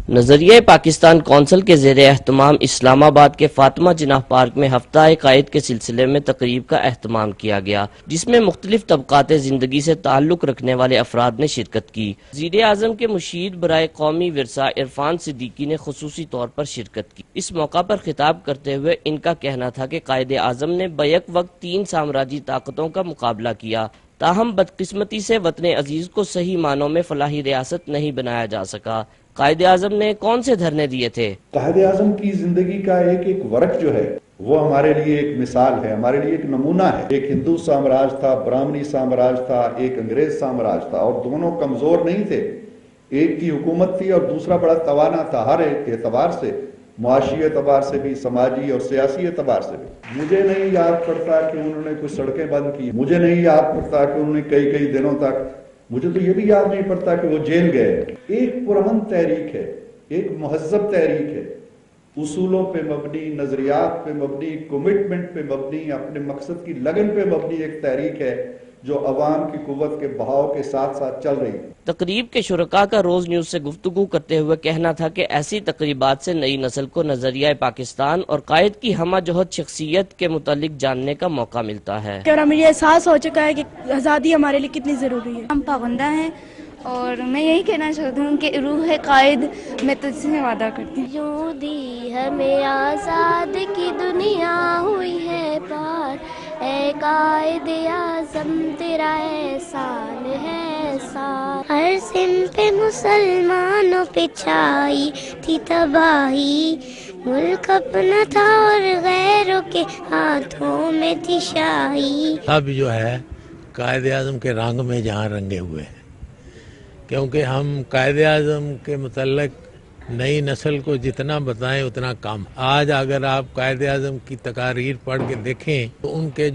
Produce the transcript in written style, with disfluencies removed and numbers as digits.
نظریہ پاکستان کونسل کے زیر اہتمام اسلام آباد کے فاطمہ جناح پارک میں ہفتہ قائد کے سلسلے میں تقریب کا اہتمام کیا گیا، جس میں مختلف طبقات زندگی سے تعلق رکھنے والے افراد نے شرکت کی۔ وزیر اعظم کے مشیر برائے قومی ورثہ عرفان صدیقی نے خصوصی طور پر شرکت کی۔ اس موقع پر خطاب کرتے ہوئے ان کا کہنا تھا کہ قائد اعظم نے بیک وقت 3 سامراجی طاقتوں کا مقابلہ کیا، تاہم بدقسمتی سے وطن عزیز کو صحیح معنوں میں فلاحی ریاست نہیں بنایا جا سکا۔ قائد اعظم نے کون سے دھرنے دیے تھے؟ قائد اعظم کی زندگی کا ایک ورق جو ہے وہ ہمارے لیے ایک مثال ہے، ہمارے لیے ایک نمونہ ہے۔ ایک ہندو سامراج تھا، برہمنی سامراج تھا، ایک انگریز سامراج تھا، اور دونوں کمزور نہیں تھے۔ ایک کی حکومت تھی اور دوسرا بڑا توانا تھا، ہر ایک اعتبار سے، معاشی اعتبار سے بھی، سماجی اور سیاسی اعتبار سے بھی۔ مجھے نہیں یاد پڑتا کہ انہوں نے کچھ سڑکیں بند کی، مجھے نہیں یاد پڑتا کہ انہوں نے کئی دنوں تک، مجھے تو یہ بھی یاد نہیں پڑتا کہ وہ جیل گئے۔ ایک پرامن تحریک ہے، ایک مہذب تحریک ہے، اصولوں پہ مبنی، نظریات پہ مبنی، کمٹمنٹ پہ مبنی، اپنے مقصد کی لگن پہ مبنی ایک تحریک ہے جو عوام کی قوت کے بہاؤ کے ساتھ ساتھ چل رہی ہے۔ تقریب کے شرکاء کا روز نیوز سے گفتگو کرتے ہوئے کہنا تھا کہ ایسی تقریبات سے نئی نسل کو نظریہ پاکستان اور قائد کی ہمہ جہت شخصیت کے متعلق جاننے کا موقع ملتا ہے۔ اور مجھے احساس ہو چکا ہے کہ آزادی ہمارے لیے کتنی ضروری ہے۔ ہم پابندہ ہیں اور میں یہی کہنا چاہتی ہوں کہ روح قائد میں تجھ سے وعدہ کرتی ہوں۔ یوں دی ہمیں آزاد کی دنیا ہوئی ہے پار، اے قائد اعظم تیرا احسان ہے سار۔ ہر صنف پہ مسلمانوں پہ چھائی تھی تباہی، ملک اپنا تھا اور غیروں کے ہاتھوں میں تھی شاہی۔ اب جو ہے قائد اعظم کے رنگ میں جہاں رنگے ہوئے ہیں، کیونکہ ہم قائد اعظم کے متعلق نئی نسل کو جتنا بتائیں اتنا کم۔ آج اگر آپ قائد اعظم کی تقاریر پڑھ کے دیکھیں تو ان کے جو